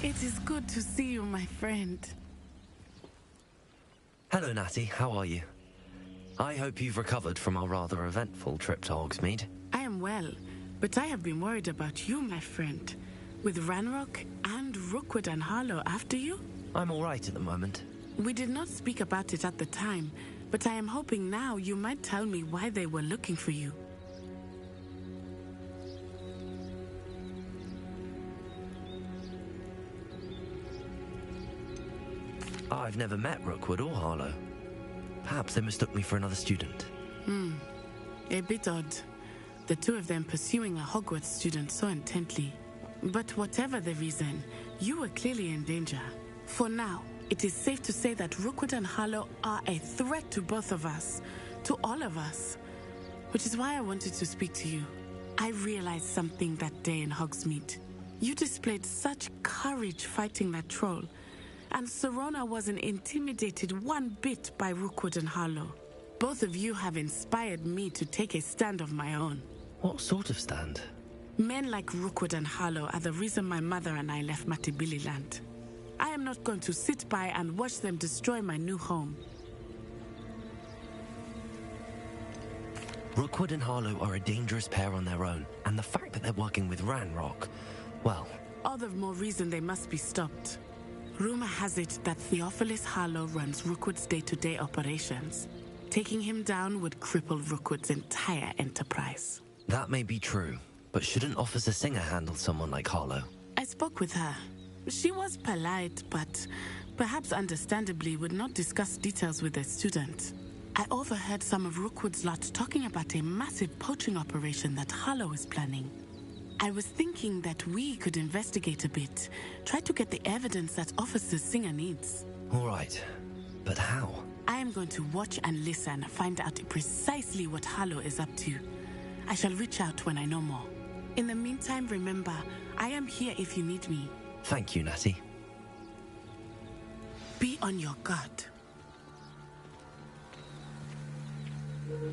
It is good to see you, my friend. Hello, Natty. How are you? I hope you've recovered from our rather eventful trip to Hogsmeade. I am well, but I have been worried about you, my friend. With Ranrock and Rookwood and Harlow after you? I'm all right at the moment. We did not speak about it at the time, but I am hoping now you might tell me why they were looking for you. I've never met Rookwood or Harlow. Perhaps they mistook me for another student. A bit odd. The two of them pursuing a Hogwarts student so intently. But whatever the reason, you were clearly in danger. For now, it is safe to say that Rookwood and Harlow are a threat to both of us, to all of us. Which is why I wanted to speak to you. I realized something that day in Hogsmeade. You displayed such courage fighting that troll. And Serona wasn't intimidated one bit by Rookwood and Harlow. Both of you have inspired me to take a stand of my own. What sort of stand? Men like Rookwood and Harlow are the reason my mother and I left Matibili land. I am not going to sit by and watch them destroy my new home. Rookwood and Harlow are a dangerous pair on their own, and the fact that they're working with Ranrock, well... All the more reason they must be stopped. Rumor has it that Theophilus Harlow runs Rookwood's day-to-day operations. Taking him down would cripple Rookwood's entire enterprise. That may be true, but shouldn't Officer Singer handle someone like Harlow? I spoke with her. She was polite, but perhaps understandably would not discuss details with a student. I overheard some of Rookwood's lot talking about a massive poaching operation that Harlow is planning. I was thinking that we could investigate a bit, try to get the evidence that Officer Singer needs. All right, but how? I am going to watch and listen, find out precisely what Harlow is up to. I shall reach out when I know more. In the meantime, remember, I am here if you need me. Thank you, Natty. Be on your guard.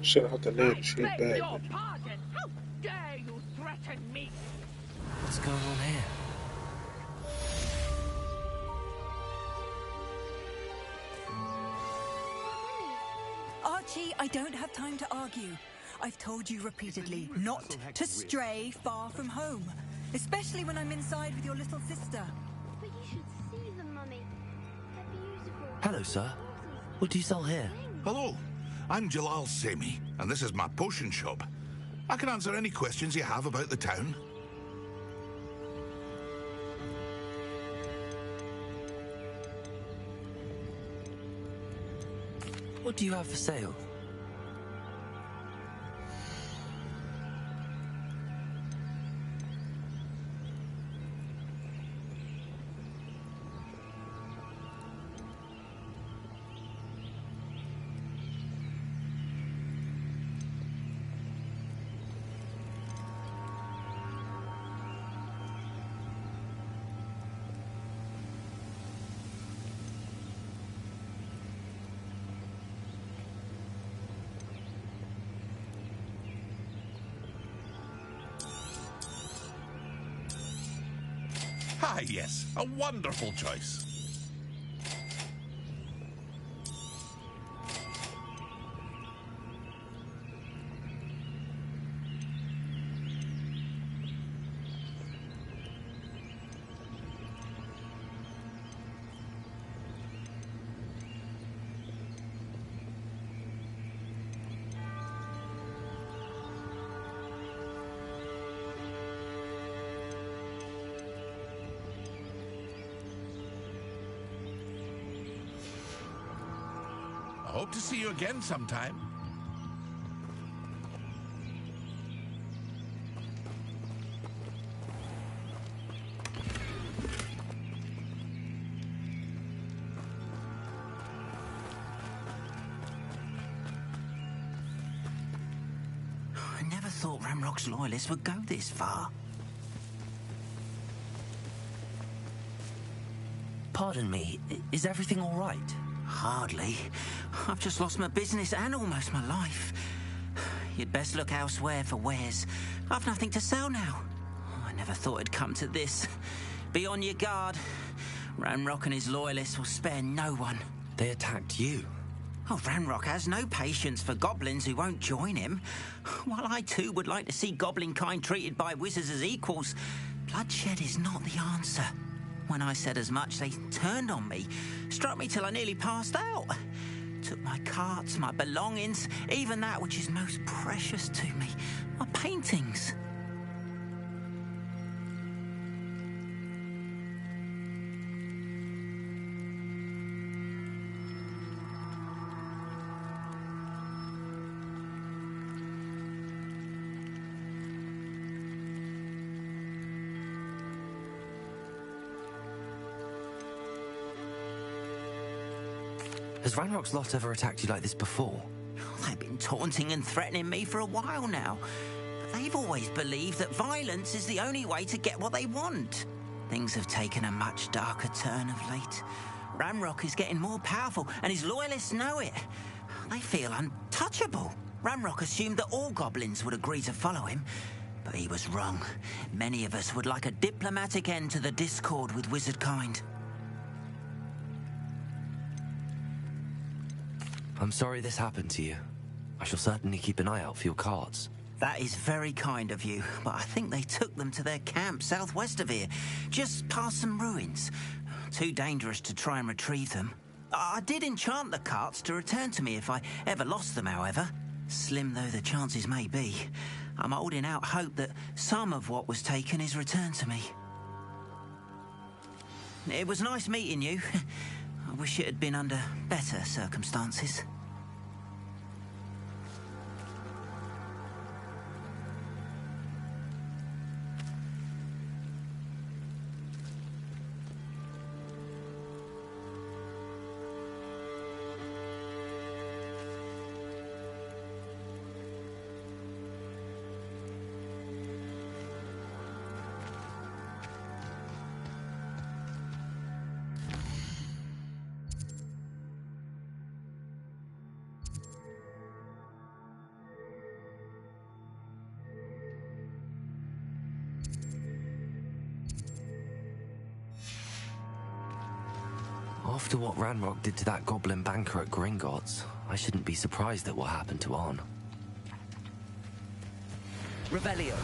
Should have had to learn shit back. Your pardon. How dare you threaten me? What's going on here? Archie, I don't have time to argue. I've told you repeatedly not to stray far from home, especially when I'm inside with your little sister. But you should see them, Mummy. They're beautiful. Hello, sir. What do you sell here? Hello, I'm Jalal Semi, and this is my potion shop. I can answer any questions you have about the town. What do you have for sale? Ah, yes, a wonderful choice. Hope to see you again sometime. I never thought Ranrock's loyalists would go this far. Pardon me, is everything all right? Hardly. I've just lost my business and almost my life. You'd best look elsewhere for wares. I've nothing to sell now. I never thought it'd come to this. Be on your guard. Ranrock and his loyalists will spare no one. They attacked you. Oh, Ranrock has no patience for goblins who won't join him. While I too would like to see goblin kind treated by wizards as equals, bloodshed is not the answer. When I said as much, they turned on me, struck me till I nearly passed out. Took my carts, my belongings, even that which is most precious to me, my paintings. Has Ranrock's lot ever attacked you like this before? They've been taunting and threatening me for a while now. But they've always believed that violence is the only way to get what they want. Things have taken a much darker turn of late. Ranrock is getting more powerful, and his loyalists know it. They feel untouchable. Ranrock assumed that all goblins would agree to follow him, but he was wrong. Many of us would like a diplomatic end to the discord with wizard kind. I'm sorry this happened to you. I shall certainly keep an eye out for your carts. That is very kind of you, but I think they took them to their camp southwest of here, just past some ruins. Too dangerous to try and retrieve them. I did enchant the carts to return to me if I ever lost them, however. Slim though the chances may be, I'm holding out hope that some of what was taken is returned to me. It was nice meeting you. I wish it had been under better circumstances. After what Ranrock did to that goblin banker at Gringotts, I shouldn't be surprised at what happened to Arn. Revelio.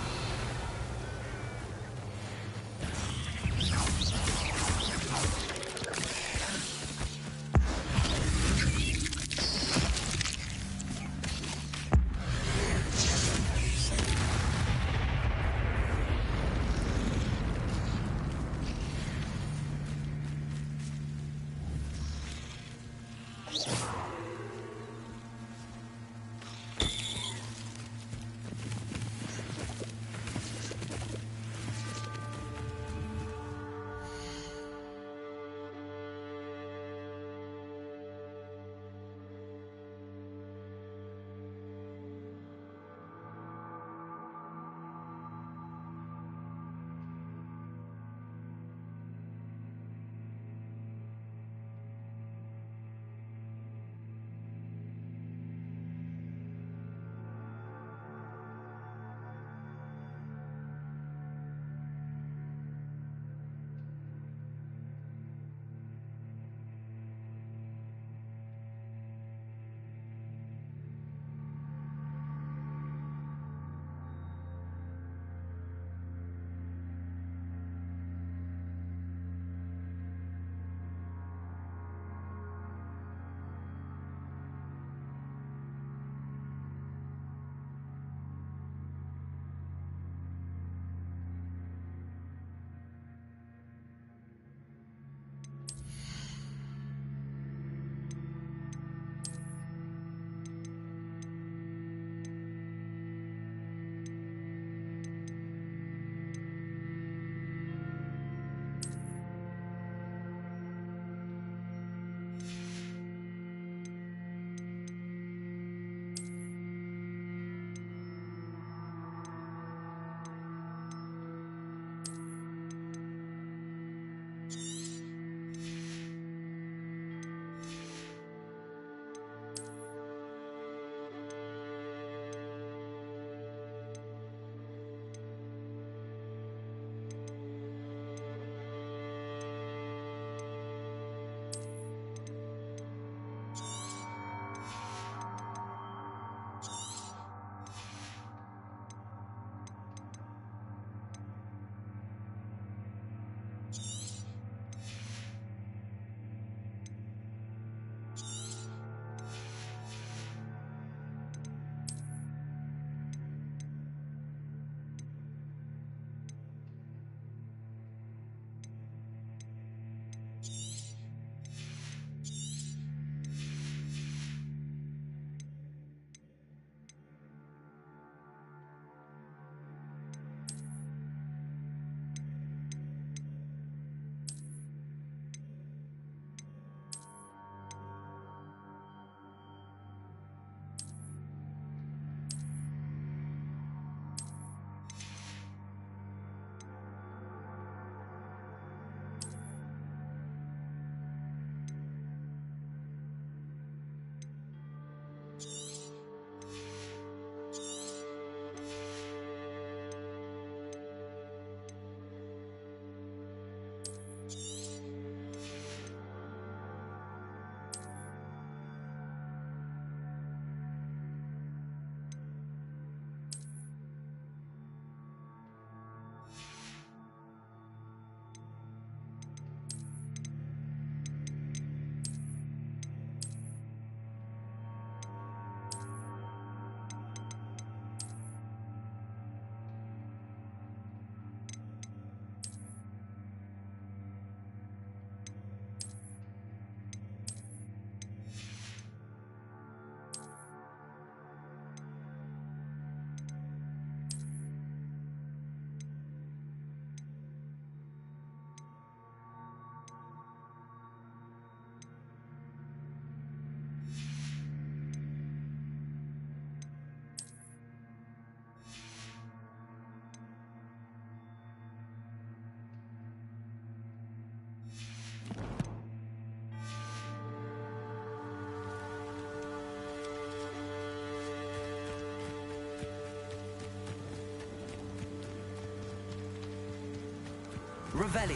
Revelio.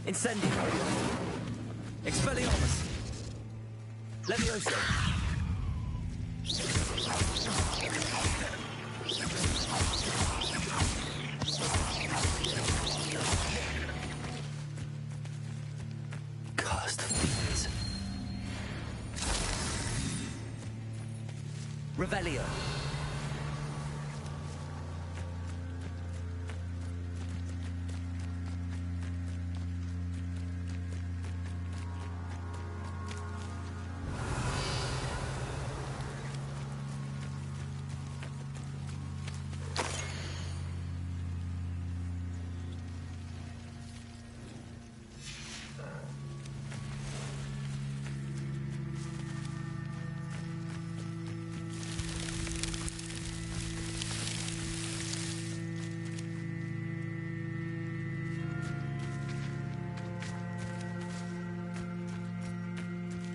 Incendio. Expelliarmus. Levioso. Cursed fiends. Revelio.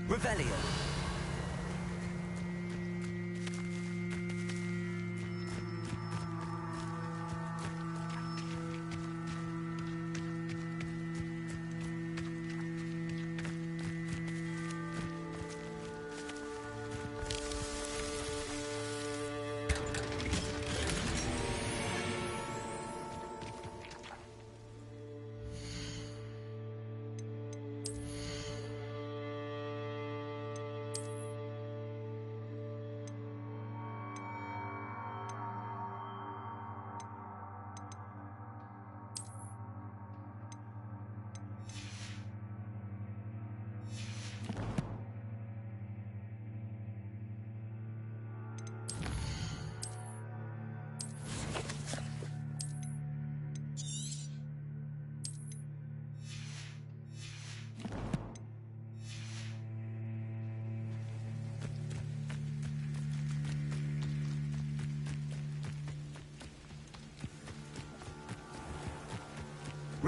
Revelio.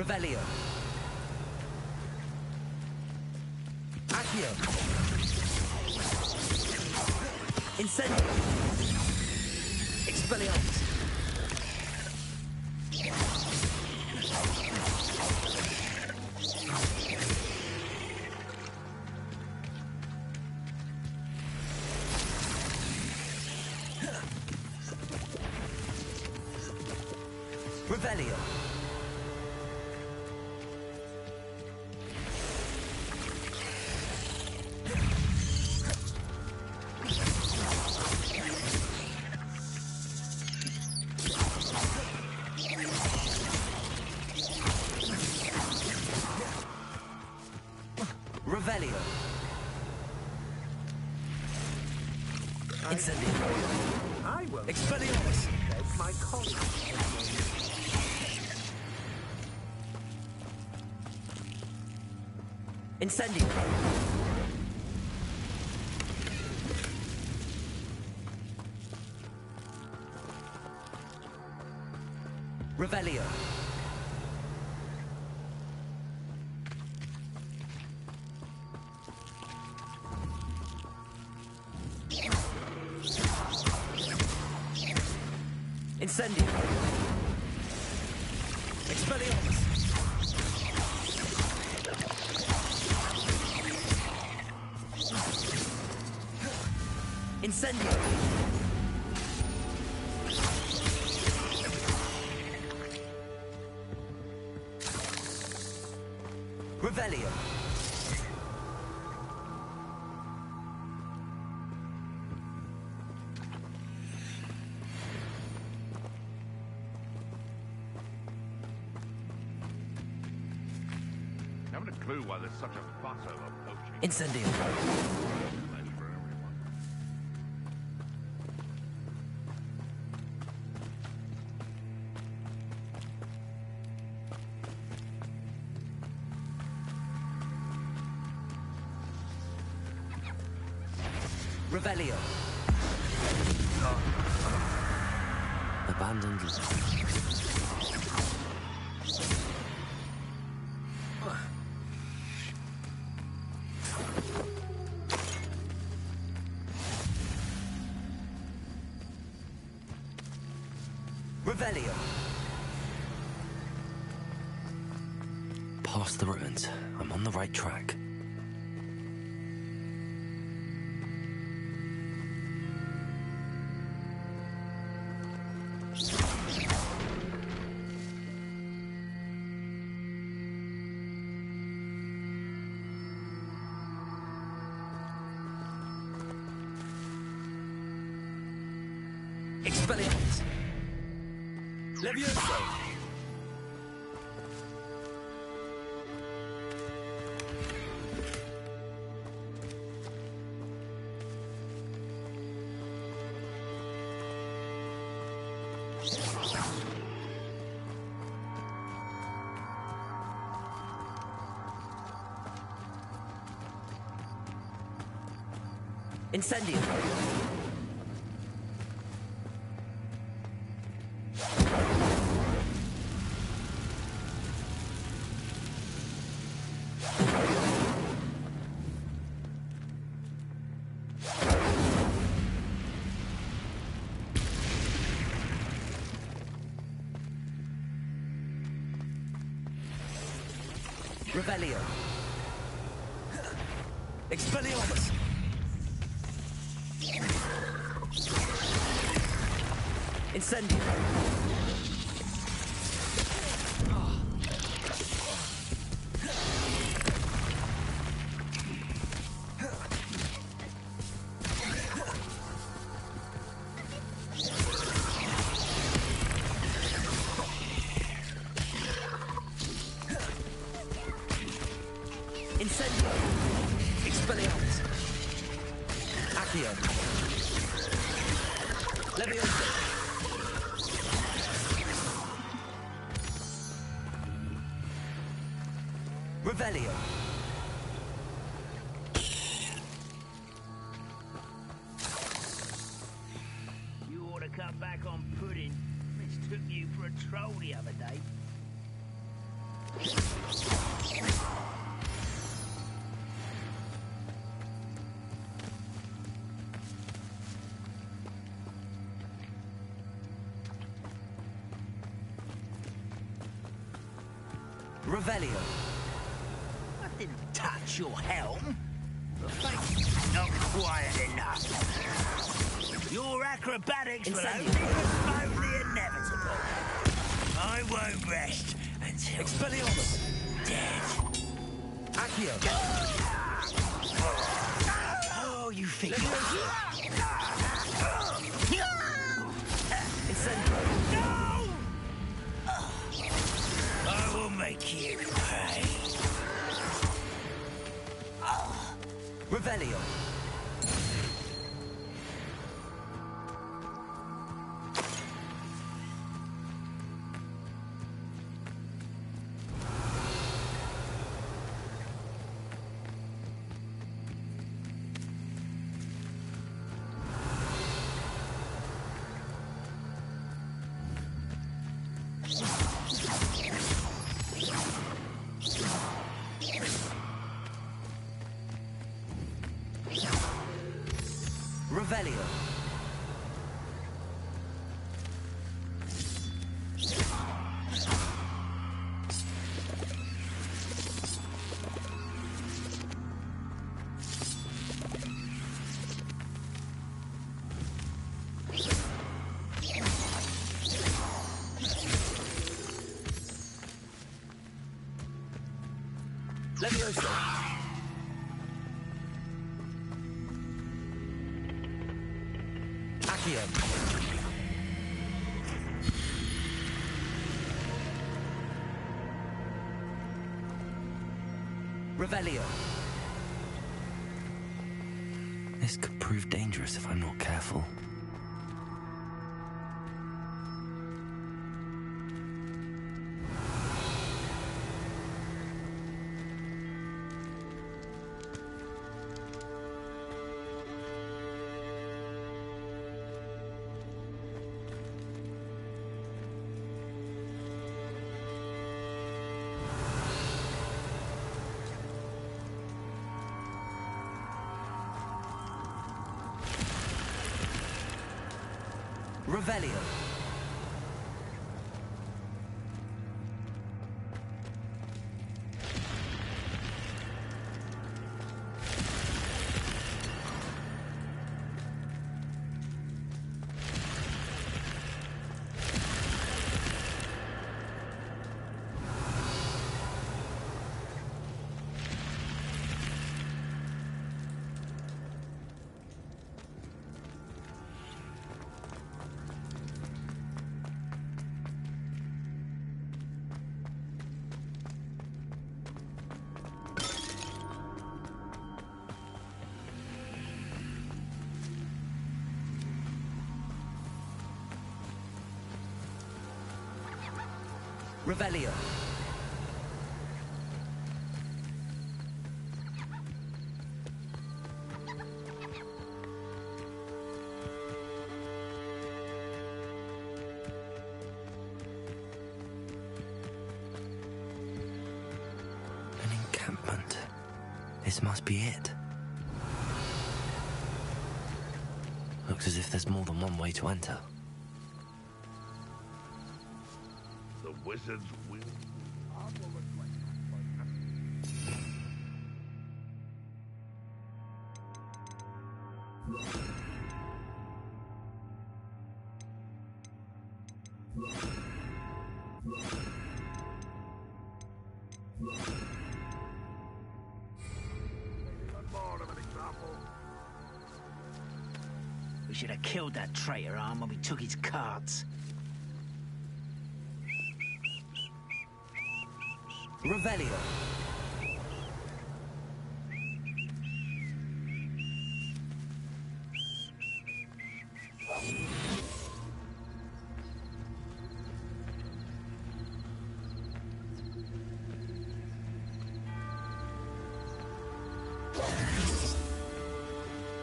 Revelio. Accio. Incendio. Expelliarmus. Revelio. Revelio. Incendio. I will Expelliarmus. take my colleague. Incendio. Revelio. Incendio. Expelliarmus. Incendio. Revelio. Haven't a clue why there's such a fuss over poaching. Incendio. Less for everyone. Revelio. Abandoned land. Revelio. Past the ruins. I'm on the right track. Expelliarmus. Levioso. Incendio. Revelio. Expelliarmus. Incendio. Incendio. Expelliarmus. Accio. Levioso. Revelio. You ought to cut back on pudding. Mistook you for a troll the other day. Revelio. I didn't touch your helm. The fate's not quiet enough. Your acrobatics will only postpone the inevitable. I won't rest until Expelliarmus. dead. Accio. Oh, you think Incendio. No! I will make you pay. Revelio. Revelio. Levioso. Accio. Revelio. This could prove dangerous if I'm not careful. Revelio. Revelio. An encampment. This must be it. Looks as if there's more than one way to enter. The wizard's will. We should have killed that traitor arm when we took his cards. Revelio.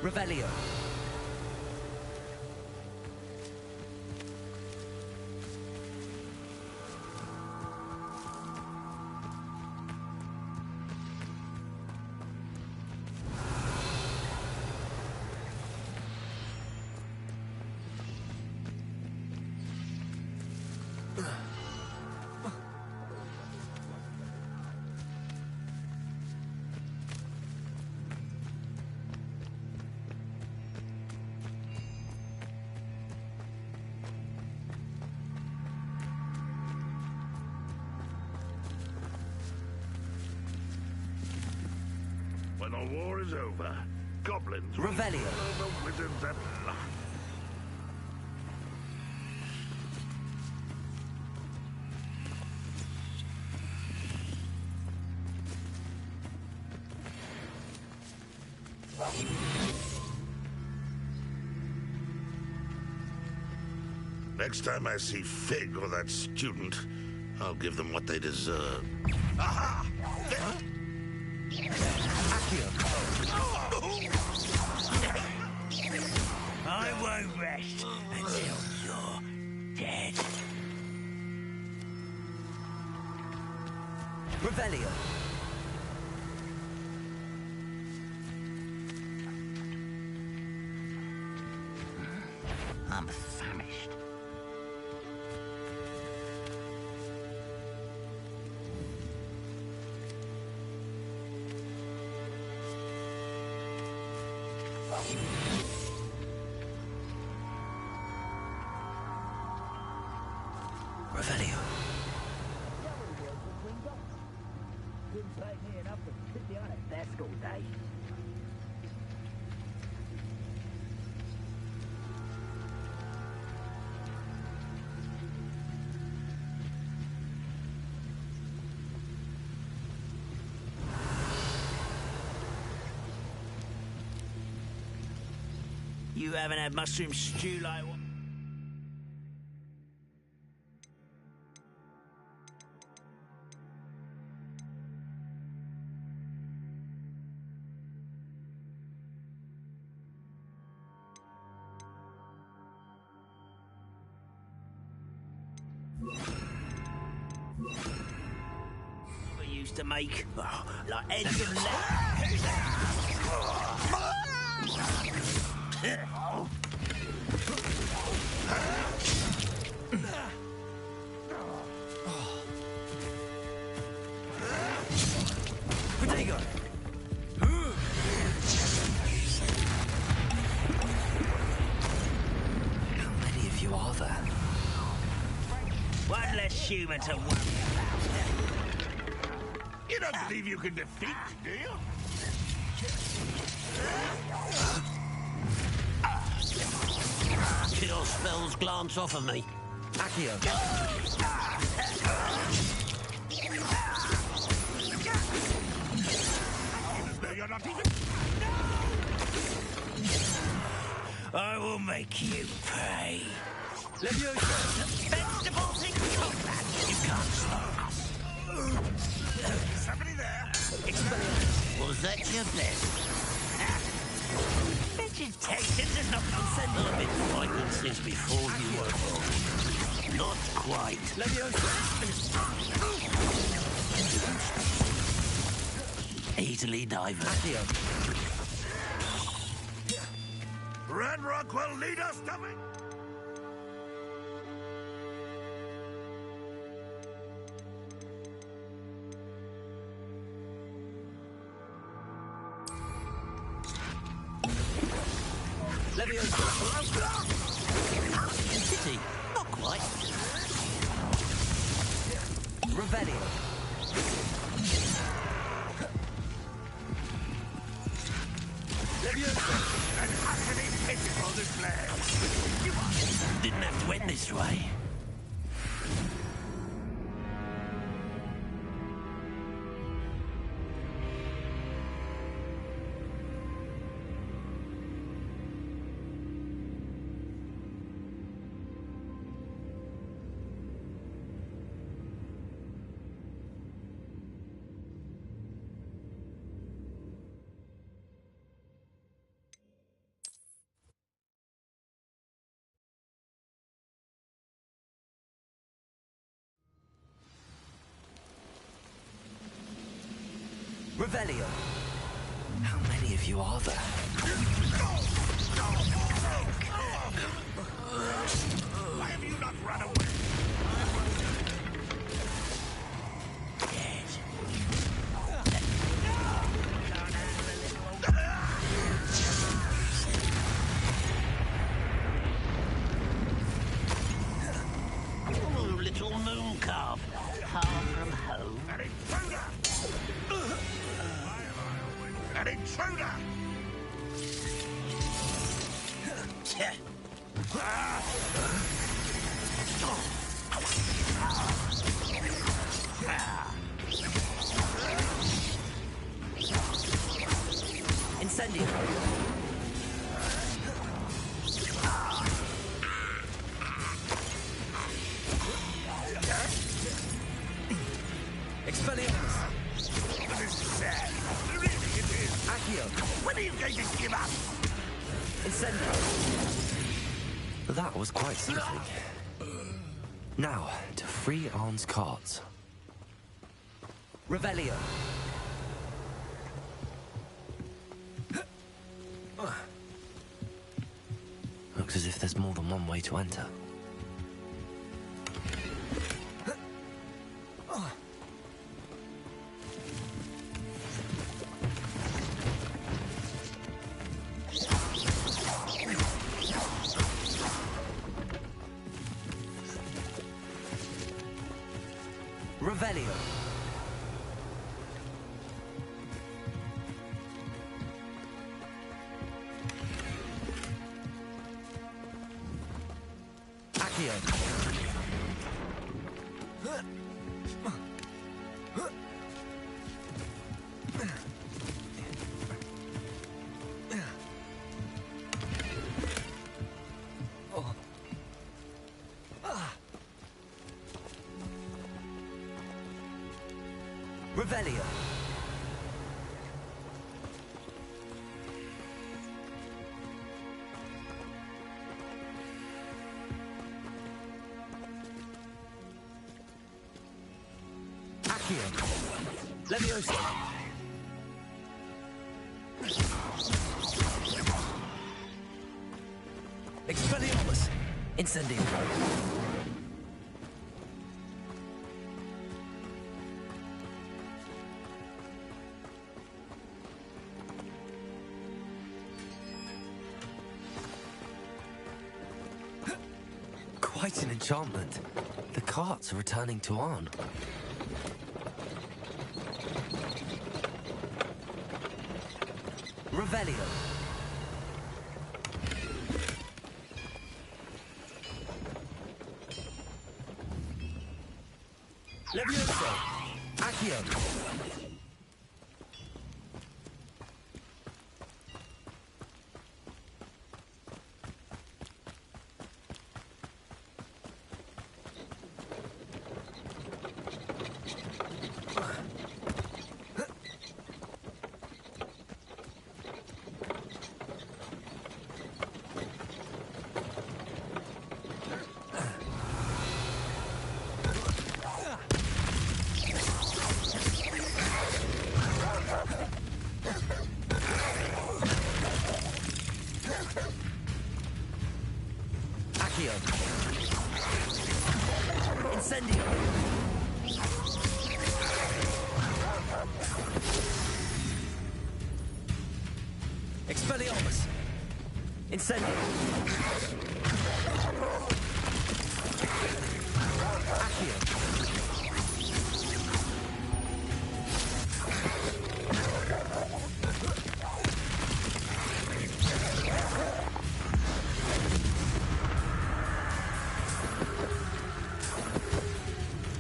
Revelio. When the war is over, goblins Revelio. will over wizards at last. Next time I see Fig or that student, I'll give them what they deserve. Aha! I won't rest until you're dead. Revelio. I'm famished. Revelio. Didn't take me enough to sit behind a desk all day. You haven't had mushroom stew like what? We used to make like eggs and Protego. How many of you are there? one less human to worry about. You don't believe you can defeat me, do you? Kill spells glance off of me. Accio. No, you're not even... I will make you pay. Leviosa. Vegetables in combat. You can't stop us. Somebody there? Was that your best? Vegetation does not consent. I've been fighting since before you were born. Not quite. Easily diverted. Accio. Ranrock will lead us to it. City. Not quite. Revelio. An utterly pitiful display. Didn't have to end this way. Revelio. How many of you are there? Why have you not run away? Dead. Oh, little moon calf. Far from home. An intruder! An intruder! Incendio. Expelliarmus! This is sad. Really, it is. Accio! When are you going to give up? Incendio! That was quite something. Now, to free Arn's cards. Revelio! Looks as if there's more than one way to enter. Revelio. Accio. Revelio. Accio. Levioso. Expelliarmus. Incendio. Quite an enchantment. The carts are returning to Arn. Revelio. Levioso. Accio. Incendio! Expelliarmus! Incendio! Accio!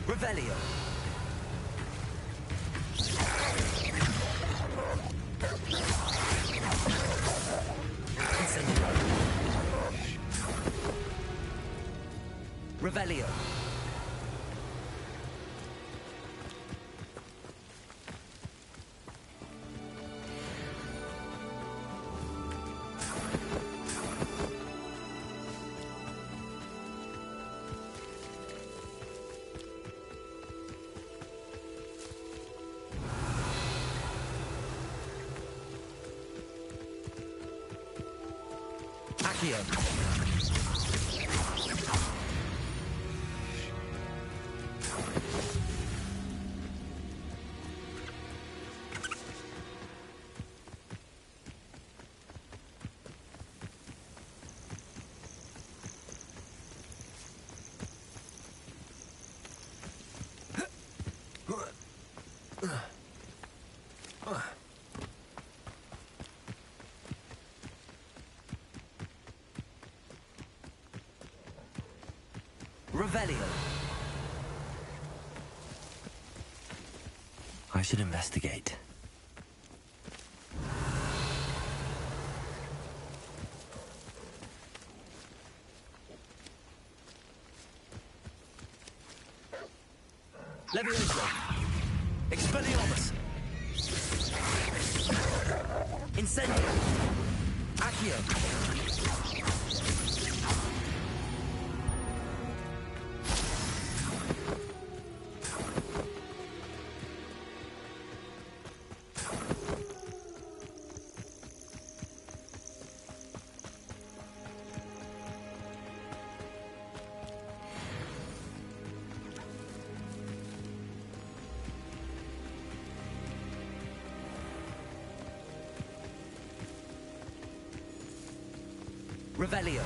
Revelio. Incendio. Revelio. Accio. Revelio. I should investigate. Levioso. Expelliarmus! Incendio! Accio! Revelio.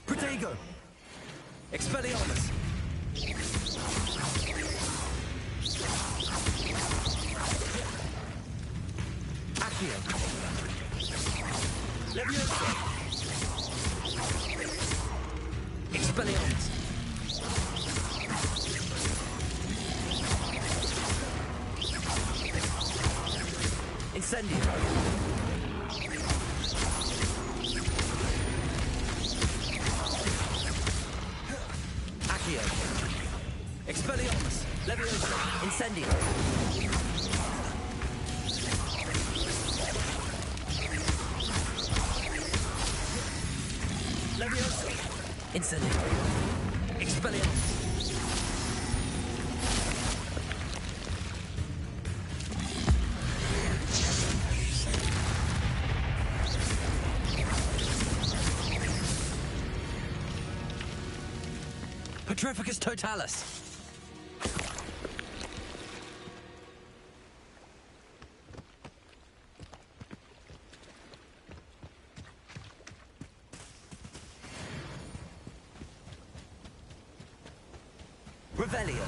Protego. Expelliarmus. Accio. Leviosa. Expelliarmus. Incendio. Accio. Expelliarmus. Leviosa. Incendio. Leviosa. Incendio. Expelliarmus. Petrificus Totalis. Revelio.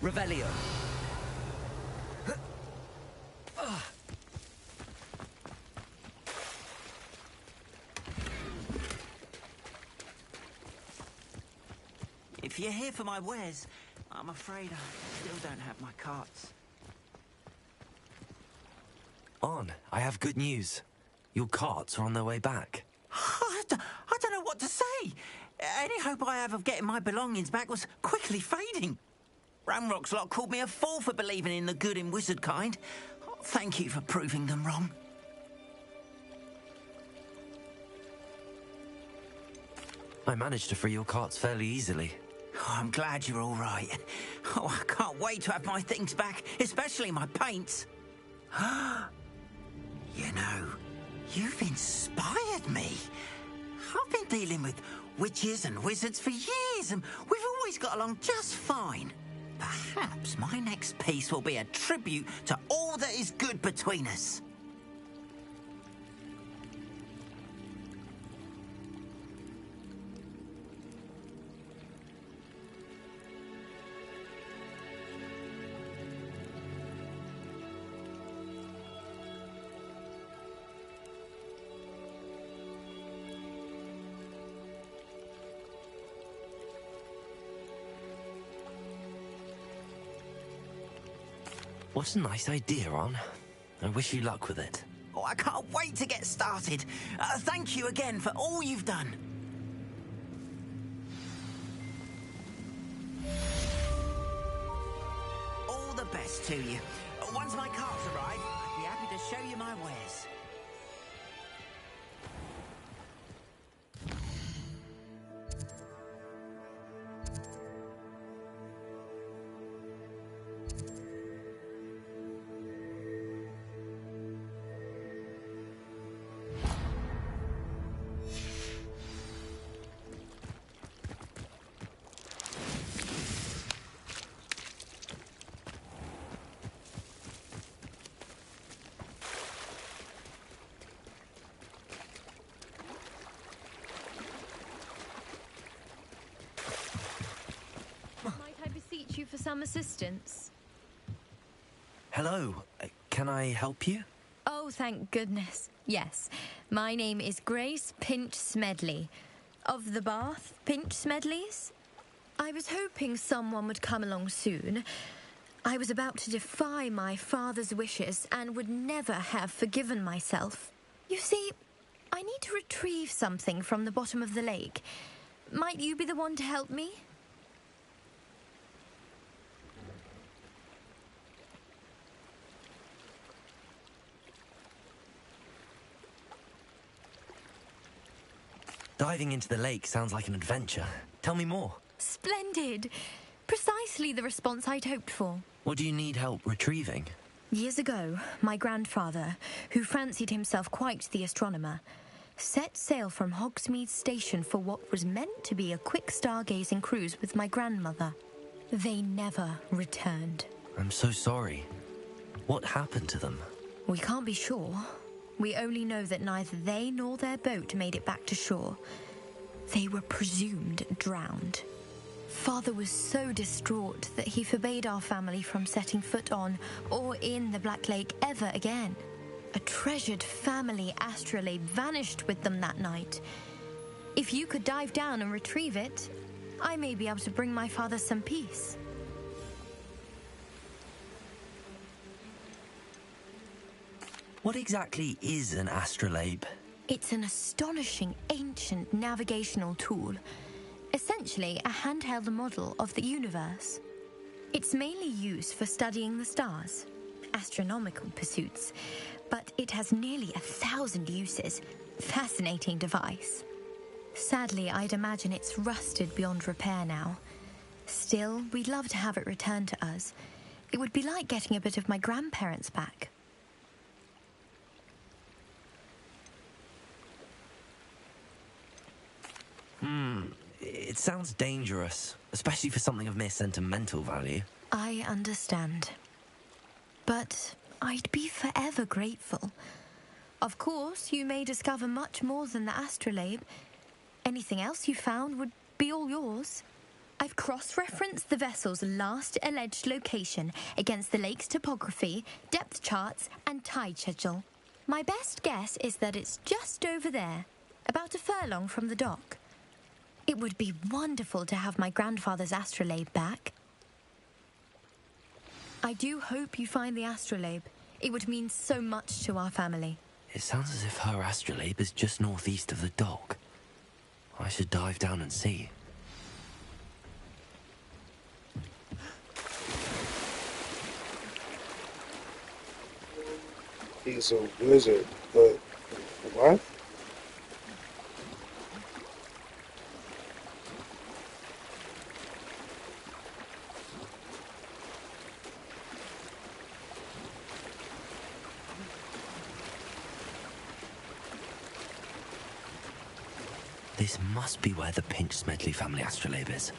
Revelio. If you're here for my wares, I'm afraid I still don't have my carts. On, I have good news. Your carts are on their way back. I don't know what to say. Any hope I have of getting my belongings back was quickly fading. Ramrock's lot called me a fool for believing in the good in wizard kind. Thank you for proving them wrong. I managed to free your carts fairly easily. Oh, I'm glad you're all right. Oh, I can't wait to have my things back, especially my paints. You know, you've inspired me. I've been dealing with witches and wizards for years, and we've always got along just fine. Perhaps my next piece will be a tribute to all that is good between us. What a nice idea, Ron. I wish you luck with it. Oh, I can't wait to get started. Thank you again for all you've done. All the best to you. Once my carts arrive, I'd be happy to show you my wares. you for some assistance? Hello. Can I help you? Oh, thank goodness. Yes. My name is Grace Pinch Smedley. Of the Bath Pinch Smedleys? I was hoping someone would come along soon. I was about to defy my father's wishes and would never have forgiven myself. You see, I need to retrieve something from the bottom of the lake. Might you be the one to help me? Diving into the lake sounds like an adventure. Tell me more. Splendid. Precisely the response I'd hoped for. What do you need help retrieving? Years ago, my grandfather, who fancied himself quite the astronomer, set sail from Hogsmeade Station for what was meant to be a quick stargazing cruise with my grandmother. They never returned. I'm so sorry. What happened to them? We can't be sure. We only know that neither they nor their boat made it back to shore. They were presumed drowned. Father was so distraught that he forbade our family from setting foot on or in the Black Lake ever again. A treasured family astrolabe vanished with them that night. If you could dive down and retrieve it, I may be able to bring my father some peace. What exactly is an astrolabe? It's an astonishing ancient navigational tool. Essentially a handheld model of the universe. It's mainly used for studying the stars, astronomical pursuits, but it has nearly 1,000 uses. Fascinating device. Sadly, I'd imagine it's rusted beyond repair now. Still, we'd love to have it returned to us. It would be like getting a bit of my grandparents back. It sounds dangerous, especially for something of mere sentimental value. I understand. But I'd be forever grateful. Of course, you may discover much more than the astrolabe. Anything else you found would be all yours. I've cross-referenced the vessel's last alleged location against the lake's topography, depth charts, and tide schedule. My best guess is that it's just over there, about a furlong from the dock. It would be wonderful to have my grandfather's astrolabe back. I do hope you find the astrolabe. It would mean so much to our family. It sounds as if her astrolabe is just northeast of the dock. I should dive down and see. He's a wizard, but what? This must be where the Pinch Smedley family astrolabe is.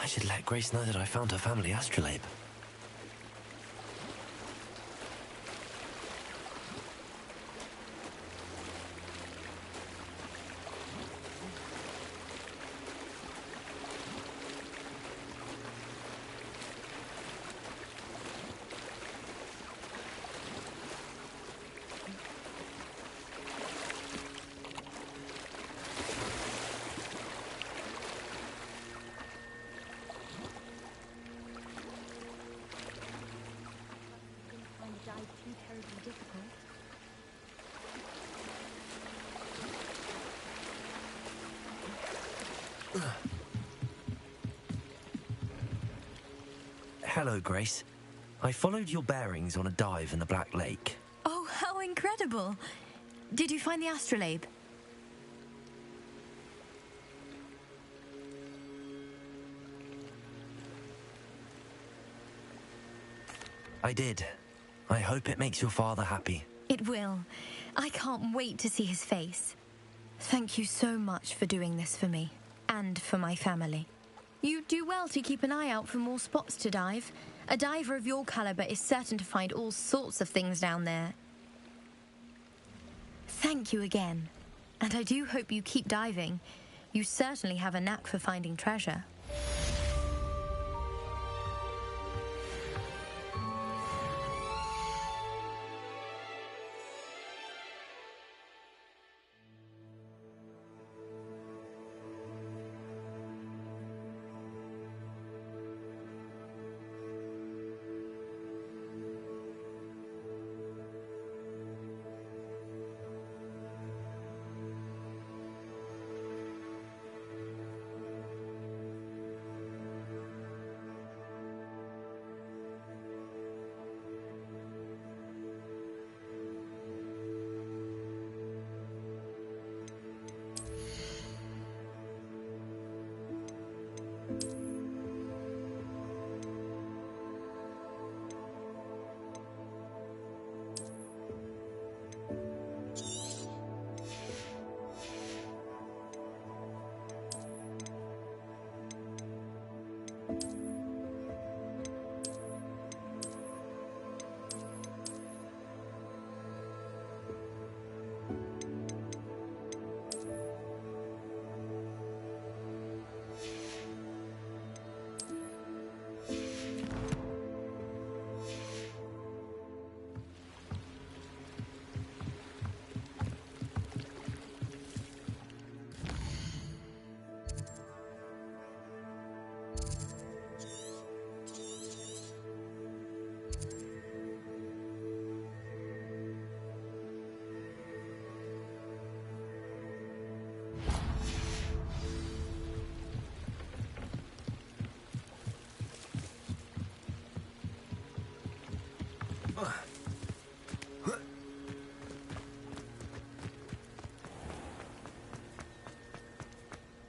I should let Grace know that I found her family astrolabe. Hello, Grace. I followed your bearings on a dive in the Black Lake. Oh, how incredible! Did you find the astrolabe? I did. I hope it makes your father happy. It will. I can't wait to see his face. Thank you so much for doing this for me, and for my family. You do well to keep an eye out for more spots to dive. A diver of your caliber is certain to find all sorts of things down there. Thank you again. And I do hope you keep diving. You certainly have a knack for finding treasure.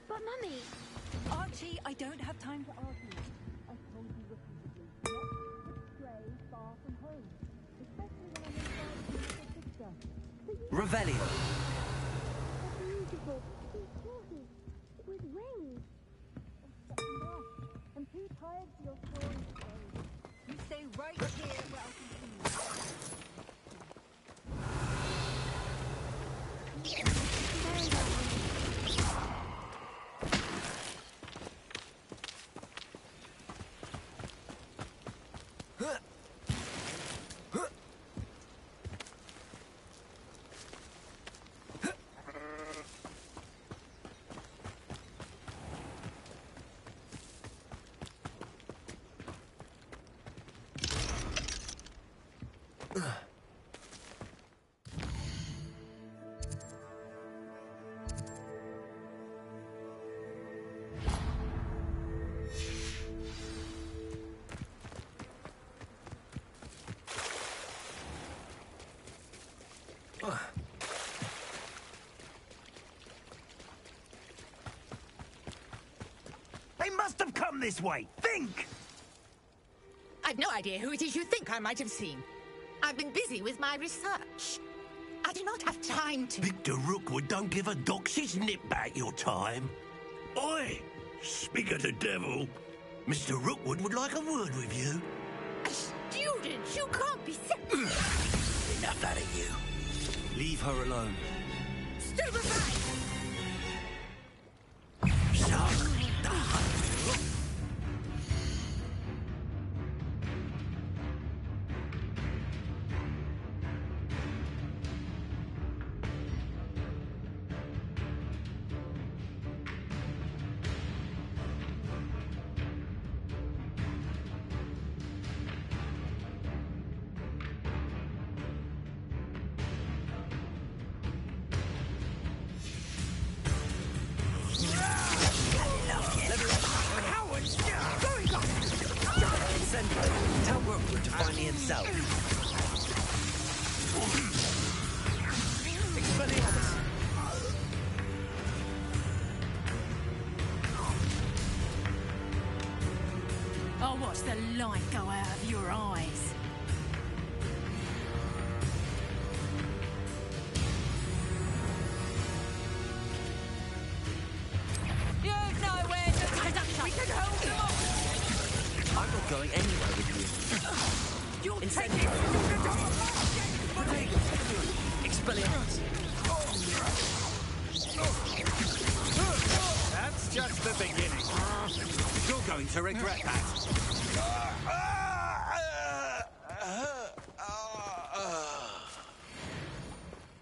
But Mummy... Archie, I don't have time to argue. I told you repeatedly not to stray far from home, especially when I'm inside with your sister. Revelio. Beautiful. These horses with wings. I'm too tired for your stories today. You stay right here where I can see you. They must have come this way. Think! I've no idea who it is you think I might have seen. I've been busy with my research. I do not have time to... Victor Rookwood don't give a doxy's nip back your time. Oi! Speak of the devil. Mr. Rookwood would like a word with you. A student? You can't be Enough out of you. Leave her alone. Stupefy! Tell Rookwood to find me himself. Expelliarmus! I'll watch the light go out of your eyes. You've nowhere to we can hold them off. I'm not going anywhere with you. You'll take Incendiary. it. Expelliarmus! That's just the beginning. You're going to regret that.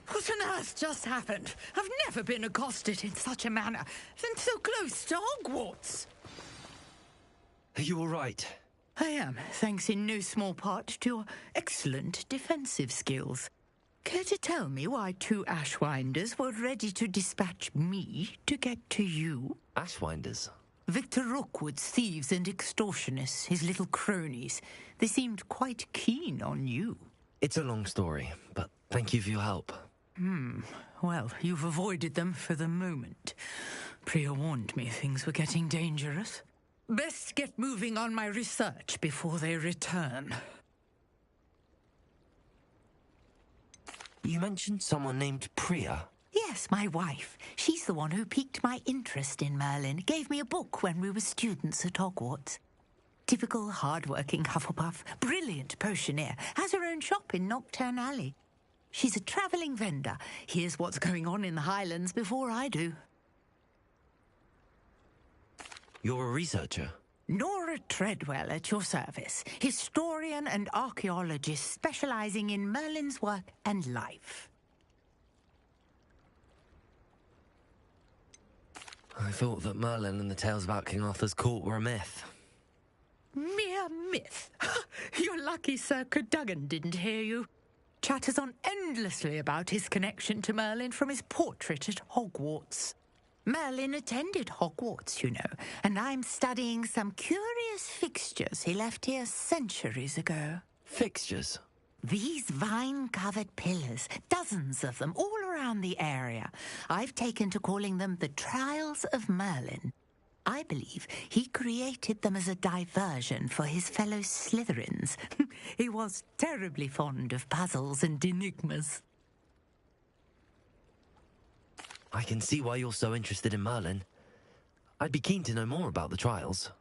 What on earth just happened? I've never been accosted in such a manner, and so close to Hogwarts. Are you all right? I am, thanks in no small part to your excellent defensive skills. Care to tell me why 2 Ashwinders were ready to dispatch me to get to you? Ashwinders? Victor Rookwood's thieves and extortionists, his little cronies. They seemed quite keen on you. It's a long story, but thank you for your help. Well, you've avoided them for the moment. Priya warned me things were getting dangerous. Best get moving on my research before they return. You mentioned someone named Priya. Yes, my wife. She's the one who piqued my interest in Merlin. Gave me a book when we were students at Hogwarts. Typical hard-working Hufflepuff. Brilliant potioneer. Has her own shop in Knockturn Alley. She's a travelling vendor. Hears what's going on in the Highlands before I do. You're a researcher? Nora Treadwell at your service. Historian and archaeologist specialising in Merlin's work and life. I thought that Merlin and the tales about King Arthur's court were a myth. Mere myth. You're lucky Sir Cadogan didn't hear you. Chatters on endlessly about his connection to Merlin from his portrait at Hogwarts. Merlin attended Hogwarts, you know, and I'm studying some curious fixtures he left here centuries ago. Fixtures? These vine-covered pillars, dozens of them, all around the area. I've taken to calling them the Trials of Merlin. I believe he created them as a diversion for his fellow Slytherins. He was terribly fond of puzzles and enigmas. I can see why you're so interested in Merlin. I'd be keen to know more about the trials.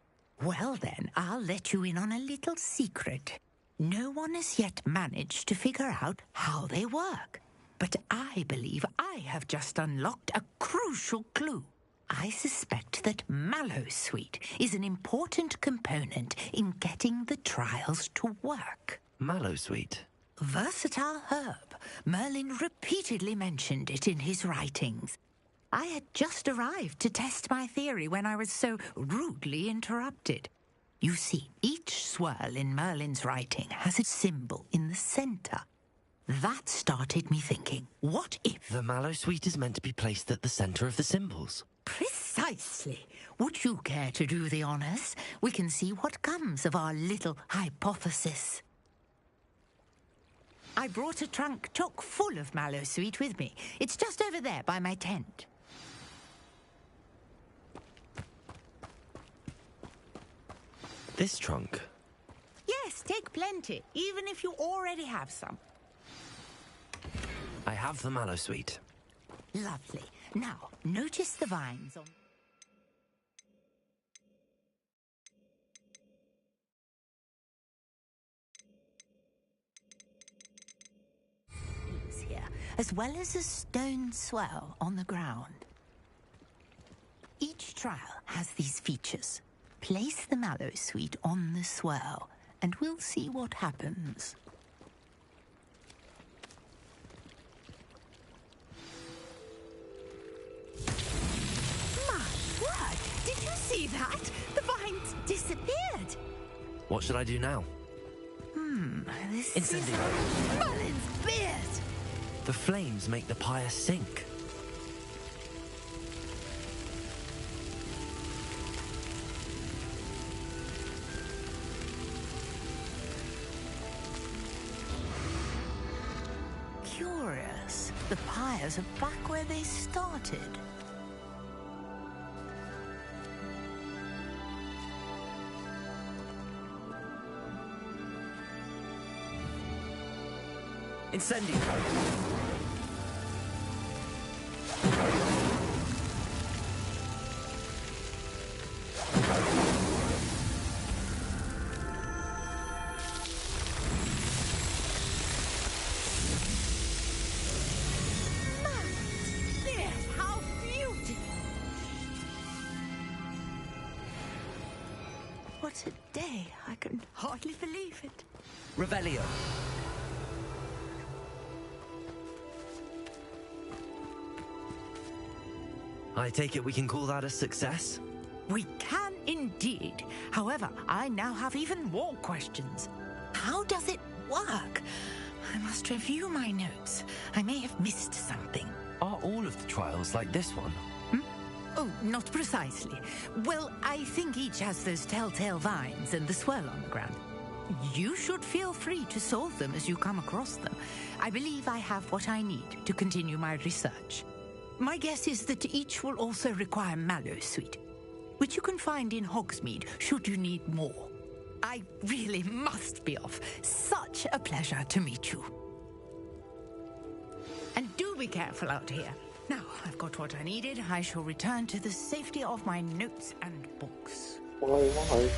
Well then, I'll let you in on a little secret. No one has yet managed to figure out how they work. But I believe I have just unlocked a crucial clue. I suspect that Mallowsweet is an important component in getting the trials to work. Mallowsweet? Versatile herb. Merlin repeatedly mentioned it in his writings. I had just arrived to test my theory when I was so rudely interrupted. You see, each swirl in Merlin's writing has a symbol in the centre. That started me thinking, what if... The Mallowsweet is meant to be placed at the centre of the symbols. Precisely. Would you care to do the honours? We can see what comes of our little hypothesis. I brought a trunk chock full of Mallowsweet with me. It's just over there by my tent. This trunk? Yes, take plenty, even if you already have some. I have the Mallowsweet. Lovely. Now, notice the vines on... as well as a stone swell on the ground. Each trial has these features. Place the mallow sweet on the swell, and we'll see what happens. My word! Did you see that? The vines disappeared! What should I do now? This Incendio. is Merlin's beard! The flames make the pyre sink. Curious. The pyres are back where they started. Incendio. How beautiful! What a day. I can hardly believe it. Revelio. I take it we can call that a success? We can indeed. However, I now have even more questions. How does it work? I must review my notes. I may have missed something. Are all of the trials like this one? Oh, not precisely. Well, I think each has those telltale vines and the swirl on the ground. You should feel free to solve them as you come across them. I believe I have what I need to continue my research. My guess is that each will also require mallow sweet, which you can find in Hogsmeade should you need more. I really must be off. Such a pleasure to meet you. And do be careful out here. Now, I've got what I needed. I shall return to the safety of my notes and books. Why?